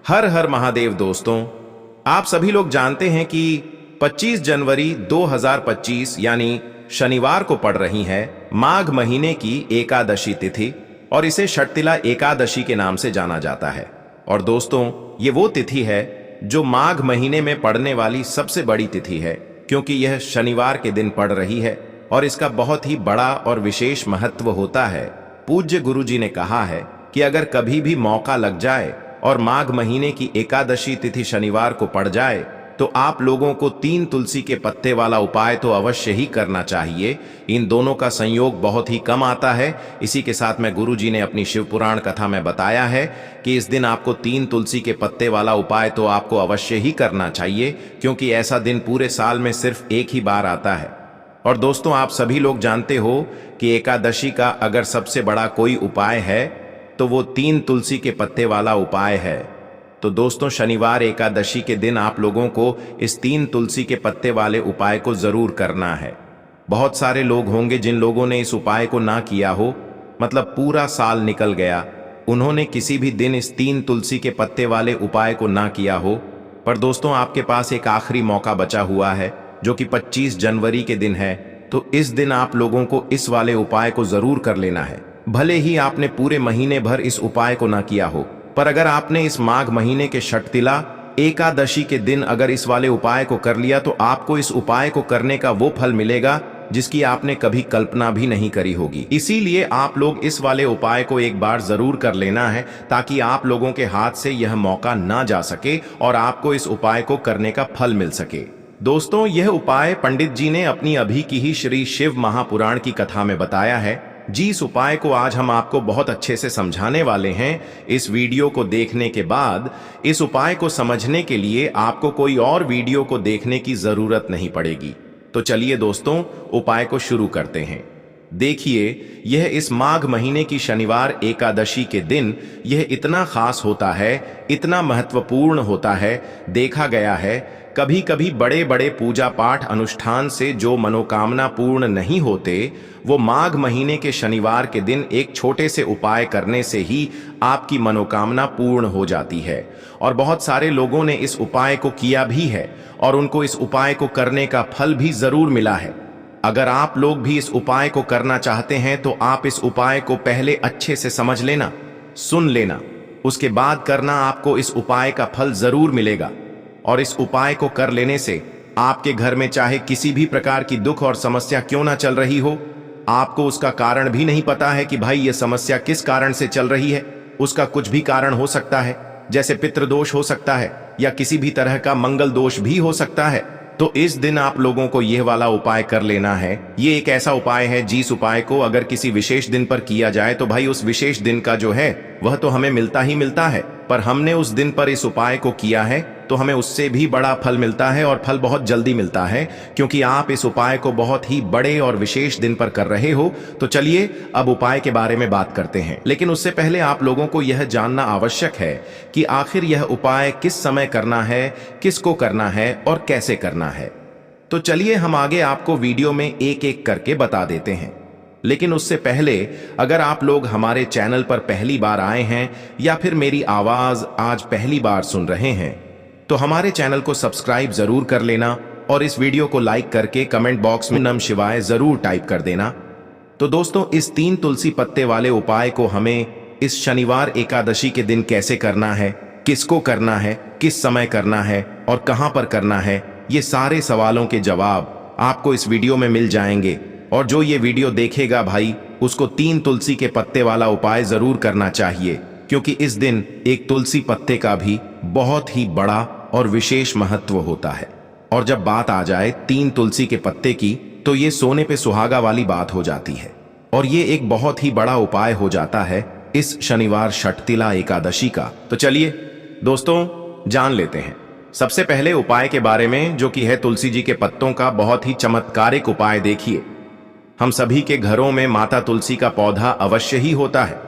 हर हर महादेव दोस्तों, आप सभी लोग जानते हैं कि 25 जनवरी 2025 यानी शनिवार को पड़ रही है माघ महीने की एकादशी तिथि और इसे षटतिला एकादशी के नाम से जाना जाता है। और दोस्तों, ये वो तिथि है जो माघ महीने में पड़ने वाली सबसे बड़ी तिथि है, क्योंकि यह शनिवार के दिन पड़ रही है और इसका बहुत ही बड़ा और विशेष महत्व होता है। पूज्य गुरुजी ने कहा है कि अगर कभी भी मौका लग जाए और माघ महीने की एकादशी तिथि शनिवार को पड़ जाए तो आप लोगों को 3 तुलसी के पत्ते वाला उपाय तो अवश्य ही करना चाहिए। इन दोनों का संयोग बहुत ही कम आता है। इसी के साथ में गुरुजी ने अपनी शिव पुराण कथा में बताया है कि इस दिन आपको 3 तुलसी के पत्ते वाला उपाय तो आपको अवश्य ही करना चाहिए, क्योंकि ऐसा दिन पूरे साल में सिर्फ एक ही बार आता है। और दोस्तों, आप सभी लोग जानते हो कि एकादशी का अगर सबसे बड़ा कोई उपाय है तो वो 3 तुलसी के पत्ते वाला उपाय है। तो दोस्तों, शनिवार एकादशी के दिन आप लोगों को इस 3 तुलसी के पत्ते वाले उपाय को जरूर करना है। बहुत सारे लोग होंगे जिन लोगों ने इस उपाय को ना किया हो, मतलब पूरा साल निकल गया, उन्होंने किसी भी दिन इस 3 तुलसी के पत्ते वाले उपाय को ना किया हो। पर दोस्तों, आपके पास एक आखिरी मौका बचा हुआ है जो कि 25 जनवरी के दिन है। तो इस दिन आप लोगों को इस वाले उपाय को जरूर कर लेना है। भले ही आपने पूरे महीने भर इस उपाय को ना किया हो, पर अगर आपने इस माघ महीने के षटतिला एकादशी के दिन अगर इस वाले उपाय को कर लिया तो आपको इस उपाय को करने का वो फल मिलेगा जिसकी आपने कभी कल्पना भी नहीं करी होगी। इसीलिए आप लोग इस वाले उपाय को एक बार जरूर कर लेना है, ताकि आप लोगों के हाथ से यह मौका ना जा सके और आपको इस उपाय को करने का फल मिल सके। दोस्तों, यह उपाय पंडित जी ने अपनी अभी की ही श्री शिव महापुराण की कथा में बताया है। जिस उपाय को आज हम आपको बहुत अच्छे से समझाने वाले हैं, इस वीडियो को देखने के बाद इस उपाय को समझने के लिए आपको कोई और वीडियो को देखने की जरूरत नहीं पड़ेगी। तो चलिए दोस्तों, उपाय को शुरू करते हैं। देखिए, यह इस माघ महीने की शनिवार एकादशी के दिन यह इतना खास होता है, इतना महत्वपूर्ण होता है। देखा गया है कभी कभी बड़े बड़े पूजा पाठ अनुष्ठान से जो मनोकामना पूर्ण नहीं होते, वो माघ महीने के शनिवार के दिन एक छोटे से उपाय करने से ही आपकी मनोकामना पूर्ण हो जाती है। और बहुत सारे लोगों ने इस उपाय को किया भी है और उनको इस उपाय को करने का फल भी जरूर मिला है। अगर आप लोग भी इस उपाय को करना चाहते हैं तो आप इस उपाय को पहले अच्छे से समझ लेना, सुन लेना, उसके बाद करना। आपको इस उपाय का फल जरूर मिलेगा। और इस उपाय को कर लेने से आपके घर में चाहे किसी भी प्रकार की दुख और समस्या क्यों ना चल रही हो, आपको उसका कारण भी नहीं पता है कि भाई ये समस्या किस कारण से चल रही है। उसका कुछ भी कारण हो सकता है, जैसे पितृदोष हो सकता है या किसी भी तरह का मंगल दोष भी हो सकता है। तो इस दिन आप लोगों को यह वाला उपाय कर लेना है। ये एक ऐसा उपाय है जिस उपाय को अगर किसी विशेष दिन पर किया जाए तो भाई उस विशेष दिन का जो है वह तो हमें मिलता ही मिलता है, पर हमने उस दिन पर इस उपाय को किया है तो हमें उससे भी बड़ा फल मिलता है और फल बहुत जल्दी मिलता है, क्योंकि आप इस उपाय को बहुत ही बड़े और विशेष दिन पर कर रहे हो। तो चलिए अब उपाय के बारे में बात करते हैं, लेकिन उससे पहले आप लोगों को यह जानना आवश्यक है कि आखिर यह उपाय किस समय करना है, किसको करना है और कैसे करना है। तो चलिए हम आगे आपको वीडियो में एक एक करके बता देते हैं। लेकिन उससे पहले अगर आप लोग हमारे चैनल पर पहली बार आए हैं या फिर मेरी आवाज आज पहली बार सुन रहे हैं तो हमारे चैनल को सब्सक्राइब जरूर कर लेना और इस वीडियो को लाइक करके कमेंट बॉक्स में नमः शिवाय जरूर टाइप कर देना। तो दोस्तों, इस 3 तुलसी पत्ते वाले उपाय को हमें इस शनिवार एकादशी के दिन कैसे करना है, किसको करना है, किस समय करना है और कहां पर करना है, ये सारे सवालों के जवाब आपको इस वीडियो में मिल जाएंगे। और जो ये वीडियो देखेगा भाई, उसको 3 तुलसी के पत्ते वाला उपाय जरूर करना चाहिए, क्योंकि इस दिन एक तुलसी पत्ते का भी बहुत ही बड़ा और विशेष महत्व होता है। और जब बात आ जाए 3 तुलसी के पत्ते की, तो ये सोने पे सुहागा वाली बात हो जाती है और ये एक बहुत ही बड़ा उपाय हो जाता है इस शनिवार षटतिला एकादशी का। तो चलिए दोस्तों, जान लेते हैं सबसे पहले उपाय के बारे में, जो कि है तुलसी जी के पत्तों का बहुत ही चमत्कारिक उपाय। देखिए, हम सभी के घरों में माता तुलसी का पौधा अवश्य ही होता है।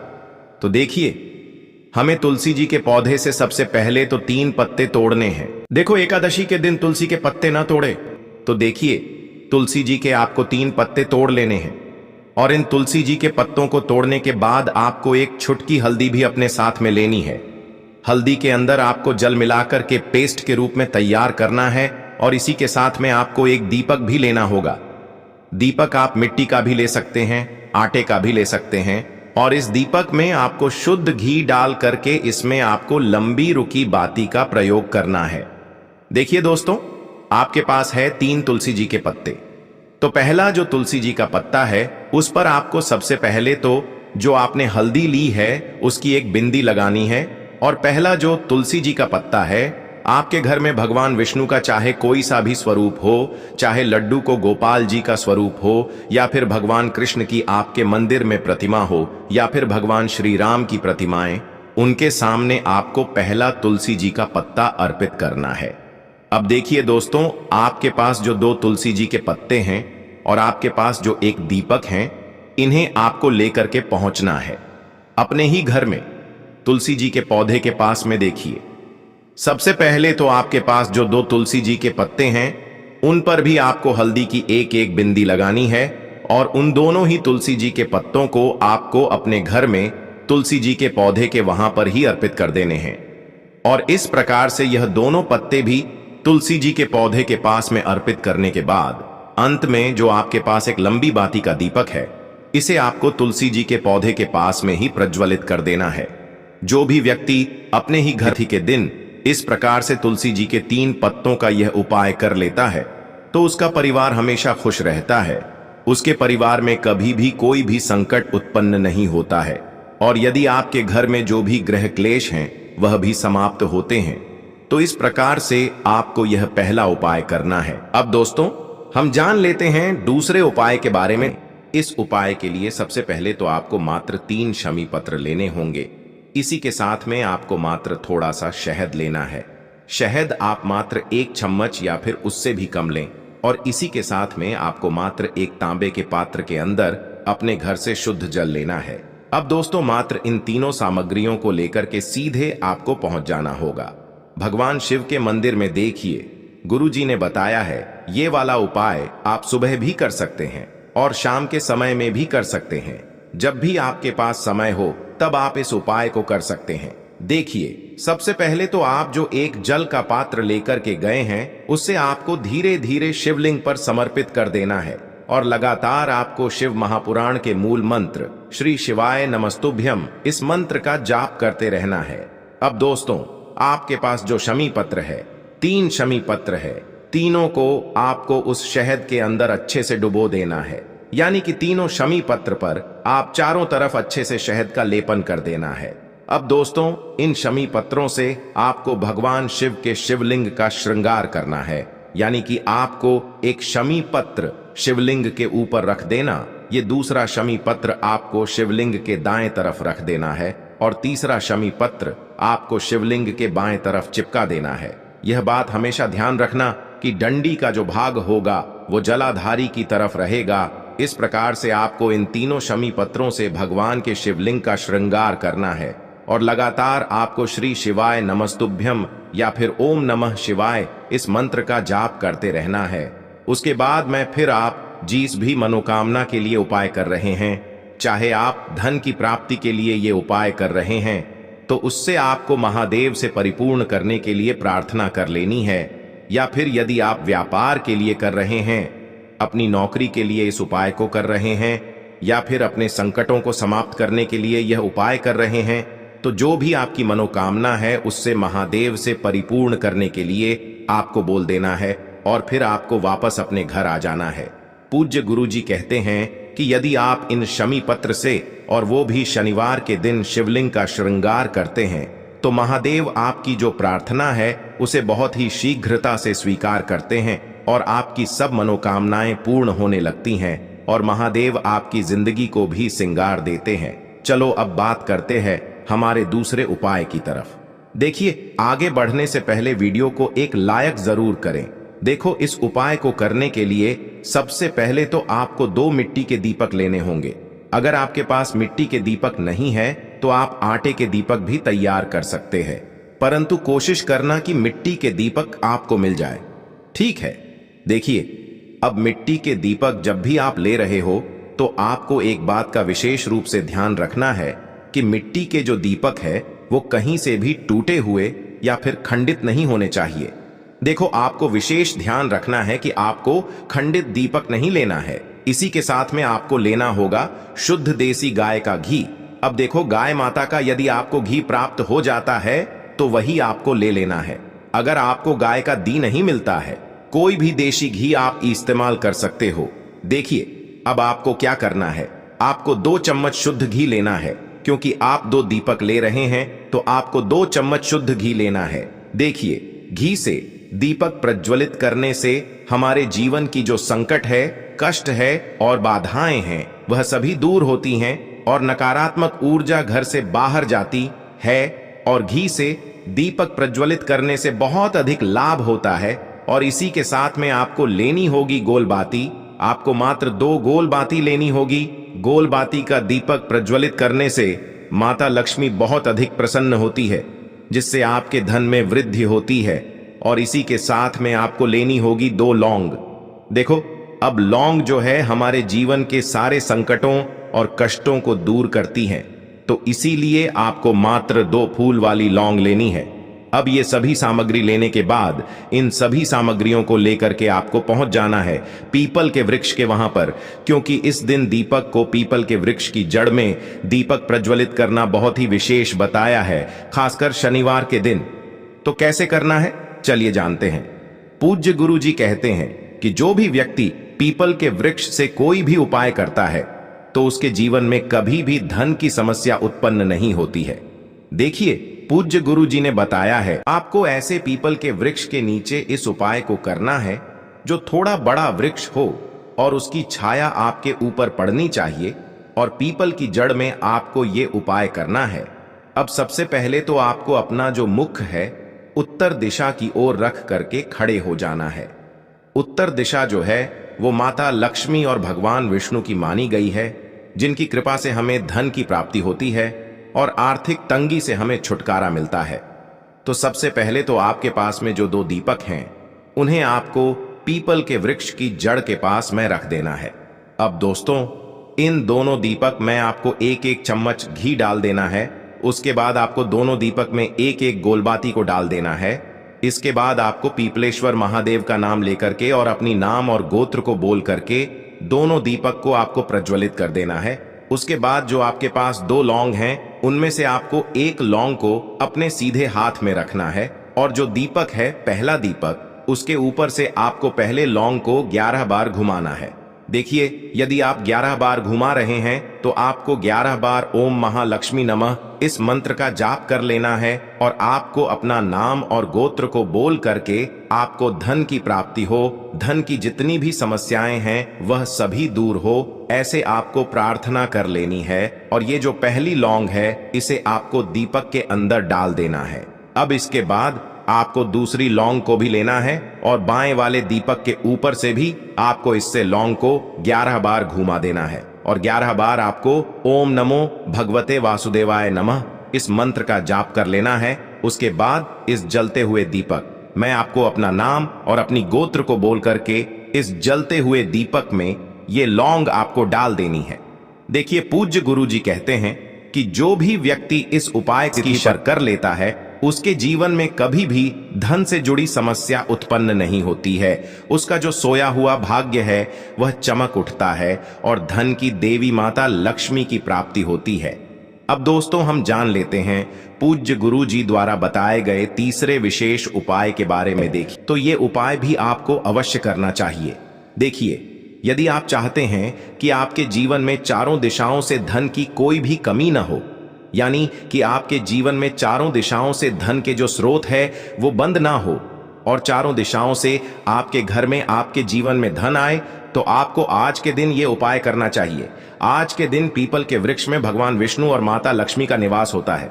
तो देखिए, हमें तुलसी जी के पौधे से सबसे पहले तो 3 पत्ते तोड़ने हैं। देखो, एकादशी के दिन तुलसी के पत्ते ना तोड़े तो देखिए, तुलसी जी के आपको 3 पत्ते तोड़ लेने हैं। और इन तुलसी जी के पत्तों को तोड़ने के बाद आपको एक छुटकी हल्दी भी अपने साथ में लेनी है। हल्दी के अंदर आपको जल मिलाकर के पेस्ट के रूप में तैयार करना है और इसी के साथ में आपको एक दीपक भी लेना होगा। दीपक आप मिट्टी का भी ले सकते हैं, आटे का भी ले सकते हैं और इस दीपक में आपको शुद्ध घी डाल करके इसमें आपको लंबी रुकी बाती का प्रयोग करना है। देखिए दोस्तों, आपके पास है 3 तुलसी जी के पत्ते। तो पहला जो तुलसी जी का पत्ता है उस पर आपको सबसे पहले तो जो आपने हल्दी ली है उसकी एक बिंदी लगानी है और पहला जो तुलसी जी का पत्ता है, आपके घर में भगवान विष्णु का चाहे कोई सा भी स्वरूप हो, चाहे लड्डू को गोपाल जी का स्वरूप हो या फिर भगवान कृष्ण की आपके मंदिर में प्रतिमा हो या फिर भगवान श्री राम की प्रतिमाएं, उनके सामने आपको पहला तुलसी जी का पत्ता अर्पित करना है। अब देखिए दोस्तों, आपके पास जो 2 तुलसी जी के पत्ते हैं और आपके पास जो एक दीपक हैं, इन्हें आपको लेकर के पहुंचना है अपने ही घर में तुलसी जी के पौधे के पास में। देखिए, सबसे पहले तो आपके पास जो 2 तुलसी जी के पत्ते हैं उन पर भी आपको हल्दी की एक एक बिंदी लगानी है और उन दोनों ही तुलसी जी के पत्तों को आपको अपने घर में तुलसी जी के पौधे के वहां पर ही अर्पित कर देने हैं। और इस प्रकार से यह दोनों पत्ते भी तुलसी जी के पौधे के पास में अर्पित करने के बाद अंत में जो आपके पास एक लंबी बाती का दीपक है, इसे आपको तुलसी जी के पौधे के पास में ही प्रज्वलित कर देना है। जो भी व्यक्ति अपने ही घर के दिन इस प्रकार से तुलसी जी के 3 पत्तों का यह उपाय कर लेता है तो उसका परिवार हमेशा खुश रहता है, उसके परिवार में कभी भी कोई भी संकट उत्पन्न नहीं होता है और यदि आपके घर में जो भी ग्रह क्लेश हैं वह भी समाप्त होते हैं। तो इस प्रकार से आपको यह पहला उपाय करना है। अब दोस्तों, हम जान लेते हैं दूसरे उपाय के बारे में। इस उपाय के लिए सबसे पहले तो आपको मात्र 3 शमी पत्र लेने होंगे। इसी के साथ में आपको मात्र थोड़ा सा शहद लेना है। शहद आप मात्र 1 चम्मच या फिर उससे भी कम लें और इसी के साथ में आपको मात्र एक तांबे के पात्र के अंदर अपने घर से शुद्ध जल लेना है। अब दोस्तों, मात्र इन तीनों सामग्रियों को लेकर के सीधे आपको पहुंच जाना होगा भगवान शिव के मंदिर में। देखिए, गुरु जी ने बताया है ये वाला उपाय आप सुबह भी कर सकते हैं और शाम के समय में भी कर सकते हैं। जब भी आपके पास समय हो तब आप इस उपाय को कर सकते हैं। देखिए, सबसे पहले तो आप जो एक जल का पात्र लेकर के गए हैं उससे आपको धीरे धीरे शिवलिंग पर समर्पित कर देना है और लगातार आपको शिव महापुराण के मूल मंत्र श्री शिवाय नमस्तुभ्यम इस मंत्र का जाप करते रहना है। अब दोस्तों, आपके पास जो शमी पत्र है, 3 शमी पत्र है, तीनों को आपको उस शहद के अंदर अच्छे से डुबो देना है। यानी कि तीनों शमी पत्र पर आप चारों तरफ अच्छे से शहद का लेपन कर देना है। अब दोस्तों, इन शमी पत्रों से आपको भगवान शिव के शिवलिंग का श्रृंगार करना है। यानी कि आपको एक शमी पत्र शिवलिंग के ऊपर रख देना, ये दूसरा शमी पत्र आपको शिवलिंग के दाएं तरफ रख देना है और तीसरा शमी पत्र आपको शिवलिंग के बाएं तरफ चिपका देना है। यह बात हमेशा ध्यान रखना कि डंडी का जो भाग होगा वो जलाधारी की तरफ रहेगा। इस प्रकार से आपको इन तीनों शमी पत्रों से भगवान के शिवलिंग का श्रृंगार करना है और लगातार आपको श्री शिवाय नमस्तुभ्यम या फिर ओम नमः शिवाय इस मंत्र का जाप करते रहना है। उसके बाद में फिर आप जिस भी मनोकामना के लिए उपाय कर रहे हैं, चाहे आप धन की प्राप्ति के लिए ये उपाय कर रहे हैं, तो उससे आपको महादेव से परिपूर्ण करने के लिए प्रार्थना कर लेनी है। या फिर यदि आप व्यापार के लिए कर रहे हैं, अपनी नौकरी के लिए इस उपाय को कर रहे हैं या फिर अपने संकटों को समाप्त करने के लिए यह उपाय कर रहे हैं, तो जो भी आपकी मनोकामना है उससे महादेव से परिपूर्ण करने के लिए आपको बोल देना है और फिर आपको वापस अपने घर आ जाना है। पूज्य गुरु जी कहते हैं कि यदि आप इन शमी पत्र से और वो भी शनिवार के दिन शिवलिंग का श्रृंगार करते हैं तो महादेव आपकी जो प्रार्थना है उसे बहुत ही शीघ्रता से स्वीकार करते हैं और आपकी सब मनोकामनाएं पूर्ण होने लगती हैं और महादेव आपकी जिंदगी को भी सिंगार देते हैं। चलो अब बात करते हैं हमारे दूसरे उपाय की तरफ। देखिए, आगे बढ़ने से पहले वीडियो को एक लाइक जरूर करें। देखो, इस उपाय को करने के लिए सबसे पहले तो आपको 2 मिट्टी के दीपक लेने होंगे। अगर आपके पास मिट्टी के दीपक नहीं है तो आप आटे के दीपक भी तैयार कर सकते हैं, परंतु कोशिश करना कि मिट्टी के दीपक आपको मिल जाए। ठीक है, देखिए, अब मिट्टी के दीपक जब भी आप ले रहे हो तो आपको एक बात का विशेष रूप से ध्यान रखना है कि मिट्टी के जो दीपक है वो कहीं से भी टूटे हुए या फिर खंडित नहीं होने चाहिए। देखो, आपको विशेष ध्यान रखना है कि आपको खंडित दीपक नहीं लेना है। इसी के साथ में आपको लेना होगा शुद्ध देसी गाय का घी। अब देखो, गाय माता का यदि आपको घी प्राप्त हो जाता है तो वही आपको ले लेना है। अगर आपको गाय का घी नहीं मिलता है, कोई भी देशी घी आप इस्तेमाल कर सकते हो। देखिए, अब आपको क्या करना है, आपको 2 चम्मच शुद्ध घी लेना है। क्योंकि आप 2 दीपक ले रहे हैं तो आपको 2 चम्मच शुद्ध घी लेना है। देखिए, घी से दीपक प्रज्वलित करने से हमारे जीवन की जो संकट है, कष्ट है और बाधाएं हैं, वह सभी दूर होती हैं और नकारात्मक ऊर्जा घर से बाहर जाती है। और घी से दीपक प्रज्वलित करने से बहुत अधिक लाभ होता है। और इसी के साथ में आपको लेनी होगी गोल बाती। आपको मात्र 2 गोल बाती लेनी होगी। गोल बाती का दीपक प्रज्वलित करने से माता लक्ष्मी बहुत अधिक प्रसन्न होती है, जिससे आपके धन में वृद्धि होती है। और इसी के साथ में आपको लेनी होगी 2 लौंग। देखो, अब लौंग जो है हमारे जीवन के सारे संकटों और कष्टों को दूर करती है, तो इसीलिए आपको मात्र 2 फूल वाली लौंग लेनी है। अब ये सभी सामग्री लेने के बाद इन सभी सामग्रियों को लेकर के आपको पहुंच जाना है पीपल के वृक्ष के वहां पर, क्योंकि इस दिन दीपक को पीपल के वृक्ष की जड़ में दीपक प्रज्वलित करना बहुत ही विशेष बताया है, खासकर शनिवार के दिन। तो कैसे करना है, चलिए जानते हैं। पूज्य गुरु जी कहते हैं कि जो भी व्यक्ति पीपल के वृक्ष से कोई भी उपाय करता है तो उसके जीवन में कभी भी धन की समस्या उत्पन्न नहीं होती है। देखिए, पूज्य गुरु जी ने बताया है आपको ऐसे पीपल के वृक्ष के नीचे इस उपाय को करना है जो थोड़ा बड़ा वृक्ष हो और उसकी छाया आपके ऊपर पड़नी चाहिए, और पीपल की जड़ में आपको ये उपाय करना है। अब सबसे पहले तो आपको अपना जो मुख है उत्तर दिशा की ओर रख करके खड़े हो जाना है। उत्तर दिशा जो है वो माता लक्ष्मी और भगवान विष्णु की मानी गई है, जिनकी कृपा से हमें धन की प्राप्ति होती है और आर्थिक तंगी से हमें छुटकारा मिलता है। तो सबसे पहले तो आपके पास में जो 2 दीपक हैं उन्हें आपको पीपल के वृक्ष की जड़ के पास में रख देना है। अब दोस्तों, इन दोनों दीपक में आपको 1-1 चम्मच घी डाल देना है। उसके बाद आपको दोनों दीपक में 1-1 गोलबाती को डाल देना है। इसके बाद आपको पीपलेश्वर महादेव का नाम लेकर के और अपनी नाम और गोत्र को बोल करके दोनों दीपक को आपको प्रज्वलित कर देना है। उसके बाद जो आपके पास 2 लौंग हैं, उनमें से आपको 1 लौंग को अपने सीधे हाथ में रखना है, और जो दीपक है, पहला दीपक, उसके ऊपर से आपको पहले लौंग को 11 बार घुमाना है। देखिए, यदि आप 11 बार घुमा रहे हैं तो आपको 11 बार ओम महालक्ष्मी नमः इस मंत्र का जाप कर लेना है, और आपको अपना नाम और गोत्र को बोल करके आपको धन की प्राप्ति हो, धन की जितनी भी समस्याएं हैं वह सभी दूर हो, ऐसे आपको प्रार्थना कर लेनी है। और ये जो पहली लौंग है, इसे आपको दीपक के अंदर डाल देना है। अब इसके बाद आपको दूसरी लौंग को भी लेना है और बाएं वाले दीपक के ऊपर से भी आपको इससे लौंग को 11 बार घुमा देना है, और 11 बार आपको ओम नमो भगवते वासुदेवाय नमः इस मंत्र का जाप कर लेना है। उसके बाद इस जलते हुए दीपक मैं आपको अपना नाम और अपनी गोत्र को बोल करके इस जलते हुए दीपक में ये लौंग आपको डाल देनी है। देखिए, पूज्य गुरु जी कहते हैं कि जो भी व्यक्ति इस उपाय की कर लेता है उसके जीवन में कभी भी धन से जुड़ी समस्या उत्पन्न नहीं होती है। उसका जो सोया हुआ भाग्य है वह चमक उठता है और धन की देवी माता लक्ष्मी की प्राप्ति होती है। अब दोस्तों, हम जान लेते हैं पूज्य गुरु जी द्वारा बताए गए तीसरे विशेष उपाय के बारे में। देखिए, तो ये उपाय भी आपको अवश्य करना चाहिए। देखिए, यदि आप चाहते हैं कि आपके जीवन में चारों दिशाओं से धन की कोई भी कमी न हो, यानी कि आपके जीवन में चारों दिशाओं से धन के जो स्रोत है वो बंद ना हो और चारों दिशाओं से आपके घर में, आपके जीवन में धन आए, तो आपको आज के दिन ये उपाय करना चाहिए। आज के दिन पीपल के वृक्ष में भगवान विष्णु और माता लक्ष्मी का निवास होता है।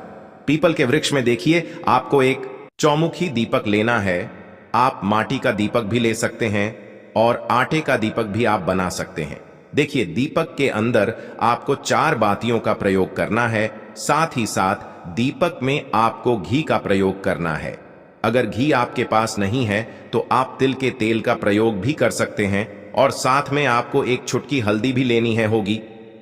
पीपल के वृक्ष में देखिए, आपको एक चौमुखी दीपक लेना है। आप माटी का दीपक भी ले सकते हैं और आटे का दीपक भी आप बना सकते हैं। देखिए, दीपक के अंदर आपको 4 बातियों का प्रयोग करना है। साथ ही साथ दीपक में आपको घी का प्रयोग करना है। अगर घी आपके पास नहीं है तो आप तिल के तेल का प्रयोग भी कर सकते हैं, और साथ में आपको एक चुटकी हल्दी भी लेनी है होगी।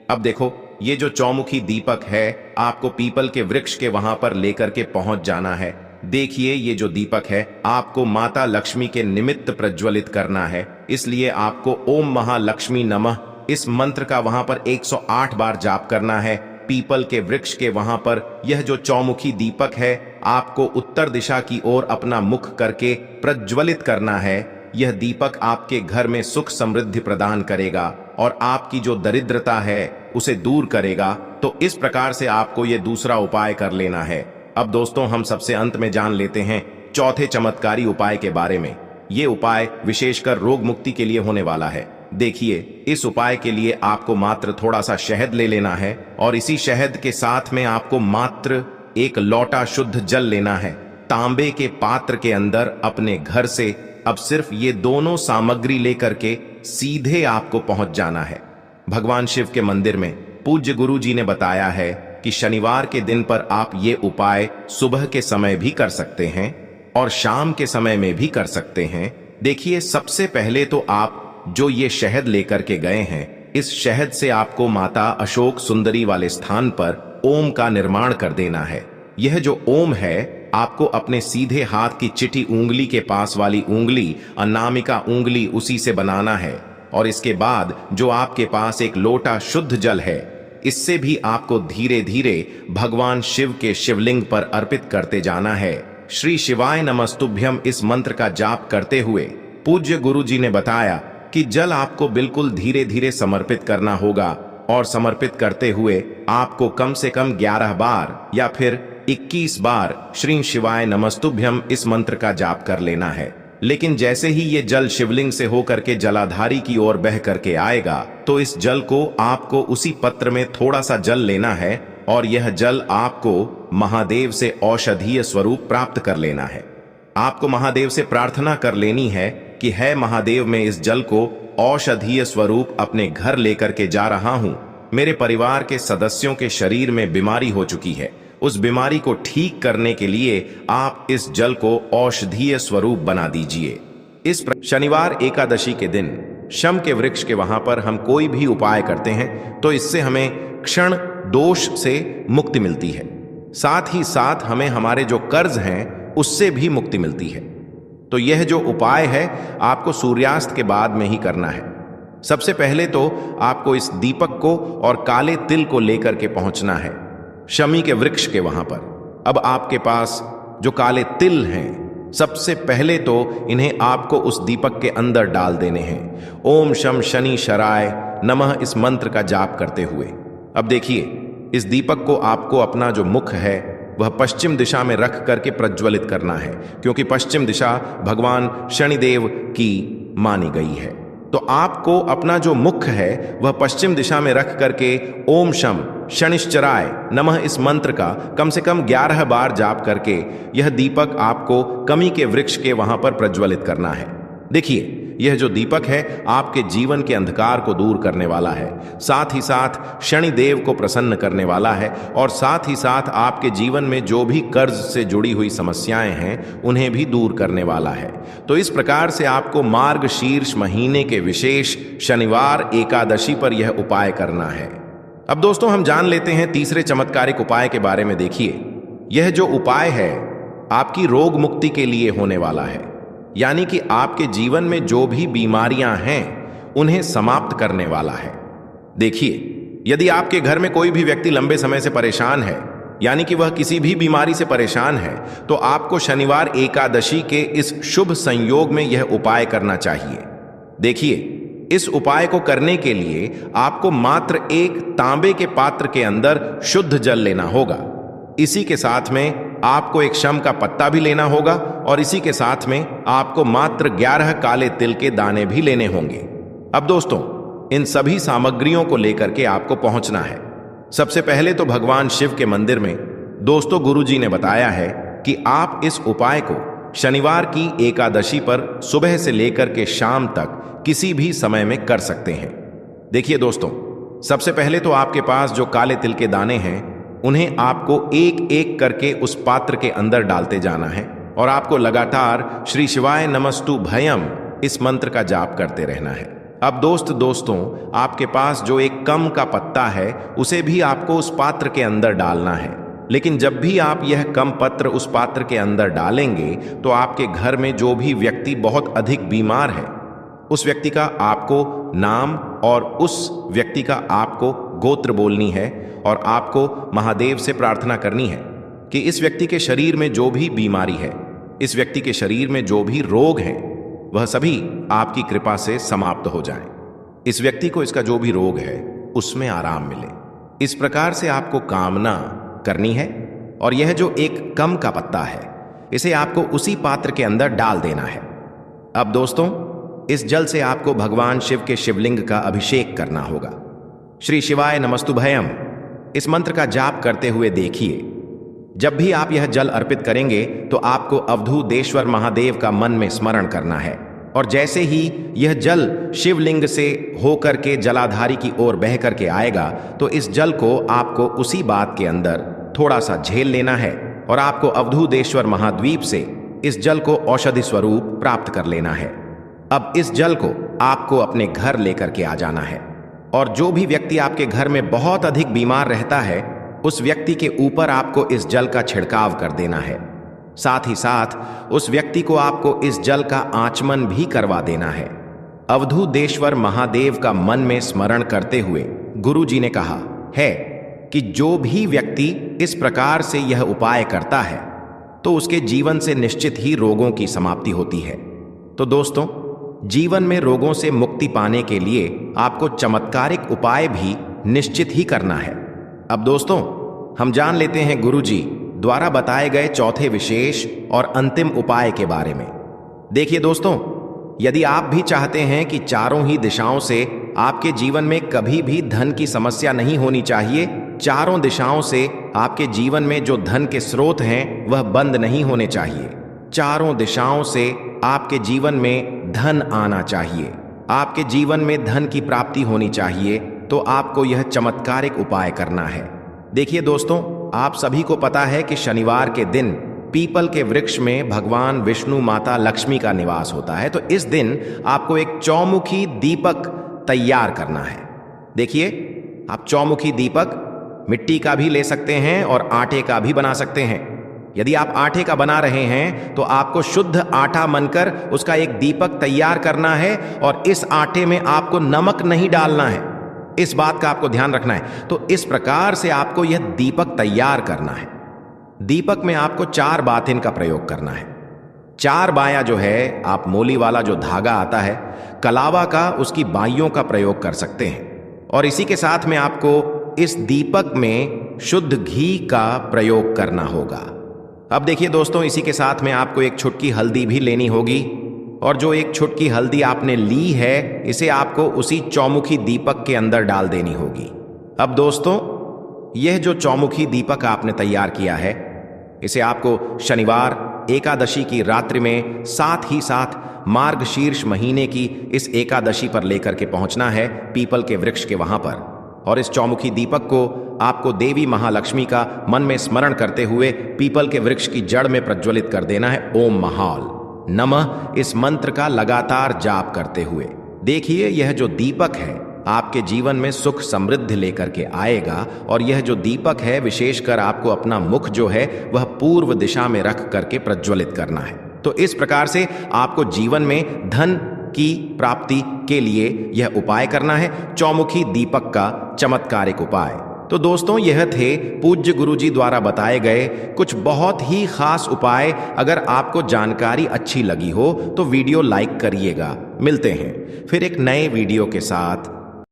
अब देखो, ये जो चौमुखी दीपक है आपको पीपल के वृक्ष के वहां पर लेकर के पहुंच जाना है। देखिए ये जो दीपक है आपको माता लक्ष्मी के निमित्त प्रज्वलित करना है, इसलिए आपको ओम महालक्ष्मी नमः इस मंत्र का वहां पर 108 बार जाप करना है। पीपल के वृक्ष के वहां पर यह जो चौमुखी दीपक है आपको उत्तर दिशा की ओर अपना मुख करके प्रज्वलित करना है। यह दीपक आपके घर में सुख समृद्धि प्रदान करेगा और आपकी जो दरिद्रता है उसे दूर करेगा। तो इस प्रकार से आपको यह दूसरा उपाय कर लेना है। अब दोस्तों हम सबसे अंत में जान लेते हैं चौथे चमत्कारी उपाय के बारे में। ये उपाय विशेषकर रोग मुक्ति के लिए होने वाला है। देखिए इस उपाय के लिए आपको मात्र थोड़ा सा शहद ले लेना है और इसी शहद के साथ में आपको मात्र एक लोटा शुद्ध जल लेना है। तांबे के पात्र के अंदर अपने घर से अब सिर्फ ये दोनों सामग्री लेकर के सीधे आपको पहुंच जाना है भगवान शिव के मंदिर में। पूज्य गुरु जी ने बताया है कि शनिवार के दिन पर आप ये उपाय सुबह के समय भी कर सकते हैं और शाम के समय में भी कर सकते हैं। देखिए सबसे पहले तो आप जो ये शहद लेकर के गए हैं, इस शहद से आपको माता अशोक सुंदरी वाले स्थान पर ओम का निर्माण कर देना है। यह जो ओम है आपको अपने सीधे हाथ की चिटी उंगली के पास वाली उंगली अनामिका उंगली उसी से बनाना है और इसके बाद जो आपके पास एक लोटा शुद्ध जल है इससे भी आपको धीरे धीरे भगवान शिव के शिवलिंग पर अर्पित करते जाना है। श्री शिवाय नमस्तुभ्यम इस मंत्र का जाप करते हुए पूज्य गुरु जी ने बताया कि जल आपको बिल्कुल धीरे धीरे समर्पित करना होगा और समर्पित करते हुए आपको कम से कम 11 बार या फिर 21 बार श्री शिवाय नमस्तुभ्यम इस मंत्र का जाप कर लेना है। लेकिन जैसे ही ये जल शिवलिंग से होकर के जलाधारी की ओर बह करके आएगा तो इस जल को आपको उसी पत्र में थोड़ा सा जल लेना है और यह जल आपको महादेव से औषधीय स्वरूप प्राप्त कर लेना है। आपको महादेव से प्रार्थना कर लेनी है कि है महादेव, मैं इस जल को औषधीय स्वरूप अपने घर लेकर के जा रहा हूं। मेरे परिवार के सदस्यों के शरीर में बीमारी हो चुकी है, उस बीमारी को ठीक करने के लिए आप इस जल को औषधीय स्वरूप बना दीजिए। इस शनिवार एकादशी के दिन शम के वृक्ष के वहां पर हम कोई भी उपाय करते हैं तो इससे हमें क्षण दोष से मुक्ति मिलती है, साथ ही साथ हमें हमारे जो कर्ज हैं उससे भी मुक्ति मिलती है। तो यह जो उपाय है आपको सूर्यास्त के बाद में ही करना है। सबसे पहले तो आपको इस दीपक को और काले तिल को लेकर के पहुंचना है शमी के वृक्ष के वहां पर। अब आपके पास जो काले तिल हैं सबसे पहले तो इन्हें आपको उस दीपक के अंदर डाल देने हैं। ओम शम शनि शराय नमः इस मंत्र का जाप करते हुए अब देखिए इस दीपक को आपको अपना जो मुख है वह पश्चिम दिशा में रख करके प्रज्वलित करना है, क्योंकि पश्चिम दिशा भगवान शनिदेव की मानी गई है। तो आपको अपना जो मुख है वह पश्चिम दिशा में रख करके ओम शम शनिश्चराय नमः इस मंत्र का कम से कम 11 बार जाप करके यह दीपक आपको कमी के वृक्ष के वहां पर प्रज्वलित करना है। देखिए यह जो दीपक है आपके जीवन के अंधकार को दूर करने वाला है, साथ ही साथ शनिदेव को प्रसन्न करने वाला है और साथ ही साथ आपके जीवन में जो भी कर्ज से जुड़ी हुई समस्याएं हैं उन्हें भी दूर करने वाला है। तो इस प्रकार से आपको मार्गशीर्ष महीने के विशेष शनिवार एकादशी पर यह उपाय करना है। अब दोस्तों हम जान लेते हैं तीसरे चमत्कारिक उपाय के बारे में। देखिए यह जो उपाय है आपकी रोग मुक्ति के लिए होने वाला है, यानी कि आपके जीवन में जो भी बीमारियां हैं उन्हें समाप्त करने वाला है। देखिए यदि आपके घर में कोई भी व्यक्ति लंबे समय से परेशान है, यानी कि वह किसी भी बीमारी से परेशान है, तो आपको शनिवार एकादशी के इस शुभ संयोग में यह उपाय करना चाहिए। देखिए इस उपाय को करने के लिए आपको मात्र एक तांबे के पात्र के अंदर शुद्ध जल लेना होगा। इसी के साथ में आपको एक शम का पत्ता भी लेना होगा और इसी के साथ में आपको मात्र 11 काले तिल के दाने भी लेने होंगे। अब दोस्तों इन सभी सामग्रियों को लेकर के आपको पहुंचना है। सबसे पहले तो भगवान शिव के मंदिर में दोस्तों गुरुजी ने बताया है कि आप इस उपाय को शनिवार की एकादशी पर सुबह से लेकर के शाम तक किसी भी समय में कर सकते हैं। देखिए दोस्तों सबसे पहले तो आपके पास जो काले तिल के दाने हैं उन्हें आपको एक एक करके उस पात्र के अंदर डालते जाना है और आपको लगातार श्री शिवाय नमस्तु भयम इस मंत्र का जाप करते रहना है। अब दोस्तों आपके पास जो एक कम का पत्ता है उसे भी आपको उस पात्र के अंदर डालना है। लेकिन जब भी आप यह कम पत्र उस पात्र के अंदर डालेंगे तो आपके घर में जो भी व्यक्ति बहुत अधिक बीमार है उस व्यक्ति का आपको नाम और उस व्यक्ति का आपको गोत्र बोलनी है और आपको महादेव से प्रार्थना करनी है कि इस व्यक्ति के शरीर में जो भी बीमारी है, इस व्यक्ति के शरीर में जो भी रोग है, वह सभी आपकी कृपा से समाप्त हो जाएं। इस व्यक्ति को इसका जो भी रोग है उसमें आराम मिले। इस प्रकार से आपको कामना करनी है और यह जो एक कम का पत्ता है इसे आपको उसी पात्र के अंदर डाल देना है। अब दोस्तों इस जल से आपको भगवान शिव के शिवलिंग का अभिषेक करना होगा। श्री शिवाय नमस्तुभयम इस मंत्र का जाप करते हुए देखिए। जब भी आप यह जल अर्पित करेंगे तो आपको अवधूतेश्वर महादेव का मन में स्मरण करना है और जैसे ही यह जल शिवलिंग से होकर के जलाधारी की ओर बह करके आएगा तो इस जल को आपको उसी बात के अंदर थोड़ा सा झेल लेना है और आपको अवधूतेश्वर महाद्वीप से इस जल को औषधि स्वरूप प्राप्त कर लेना है। अब इस जल को आपको अपने घर लेकर के आ जाना है और जो भी व्यक्ति आपके घर में बहुत अधिक बीमार रहता है उस व्यक्ति के ऊपर आपको इस जल का छिड़काव कर देना है। साथ ही साथ उस व्यक्ति को आपको इस जल का आचमन भी करवा देना है। अवधूतेश्वर महादेव का मन में स्मरण करते हुए गुरु जी ने कहा है कि जो भी व्यक्ति इस प्रकार से यह उपाय करता है तो उसके जीवन से निश्चित ही रोगों की समाप्ति होती है। तो दोस्तों जीवन में रोगों से मुक्ति पाने के लिए आपको चमत्कारिक उपाय भी निश्चित ही करना है। अब दोस्तों हम जान लेते हैं गुरु जी द्वारा बताए गए चौथे विशेष और अंतिम उपाय के बारे में। देखिए दोस्तों, यदि आप भी चाहते हैं कि चारों ही दिशाओं से आपके जीवन में कभी भी धन की समस्या नहीं होनी चाहिए, चारों दिशाओं से आपके जीवन में जो धन के स्रोत हैं वह बंद नहीं होने चाहिए, चारों दिशाओं से आपके जीवन में धन आना चाहिए, आपके जीवन में धन की प्राप्ति होनी चाहिए, तो आपको यह चमत्कारिक उपाय करना है। देखिए दोस्तों, आप सभी को पता है कि शनिवार के दिन पीपल के वृक्ष में भगवान विष्णु माता लक्ष्मी का निवास होता है। तो इस दिन आपको एक चौमुखी दीपक तैयार करना है। देखिए, आप चौमुखी दीपक मिट्टी का भी ले सकते हैं और आटे का भी बना सकते हैं। यदि आप आटे का बना रहे हैं तो आपको शुद्ध आटा मनकर उसका एक दीपक तैयार करना है और इस आटे में आपको नमक नहीं डालना है, इस बात का आपको ध्यान रखना है। तो इस प्रकार से आपको यह दीपक तैयार करना है। दीपक में आपको 4 बातें का प्रयोग करना है। 4 बायां जो है, आप मोली वाला जो धागा आता है कलावा का, उसकी बाइयों का प्रयोग कर सकते हैं। और इसी के साथ में आपको इस दीपक में शुद्ध घी का प्रयोग करना होगा। अब देखिए दोस्तों, इसी के साथ में आपको एक चुटकी हल्दी भी लेनी होगी और जो एक चुटकी हल्दी आपने ली है इसे आपको उसी चौमुखी दीपक के अंदर डाल देनी होगी। अब दोस्तों, यह जो चौमुखी दीपक आपने तैयार किया है इसे आपको शनिवार एकादशी की रात्रि में, साथ ही साथ मार्गशीर्ष महीने की इस एकादशी पर लेकर के पहुंचना है पीपल के वृक्ष के वहां पर। और इस चौमुखी दीपक को आपको देवी महालक्ष्मी का मन में स्मरण करते हुए पीपल के वृक्ष की जड़ में प्रज्वलित कर देना है। ओम महाल नमः इस मंत्र का लगातार जाप करते हुए देखिए, यह जो दीपक है आपके जीवन में सुख समृद्धि लेकर के आएगा। और यह जो दीपक है विशेषकर आपको अपना मुख जो है वह पूर्व दिशा में रख करके प्रज्वलित करना है। तो इस प्रकार से आपको जीवन में धन की प्राप्ति के लिए यह उपाय करना है, चौमुखी दीपक का चमत्कारिक उपाय। तो दोस्तों, यह थे पूज्य गुरुजी द्वारा बताए गए कुछ बहुत ही खास उपाय। अगर आपको जानकारी अच्छी लगी हो तो वीडियो लाइक करिएगा। मिलते हैं फिर एक नए वीडियो के साथ।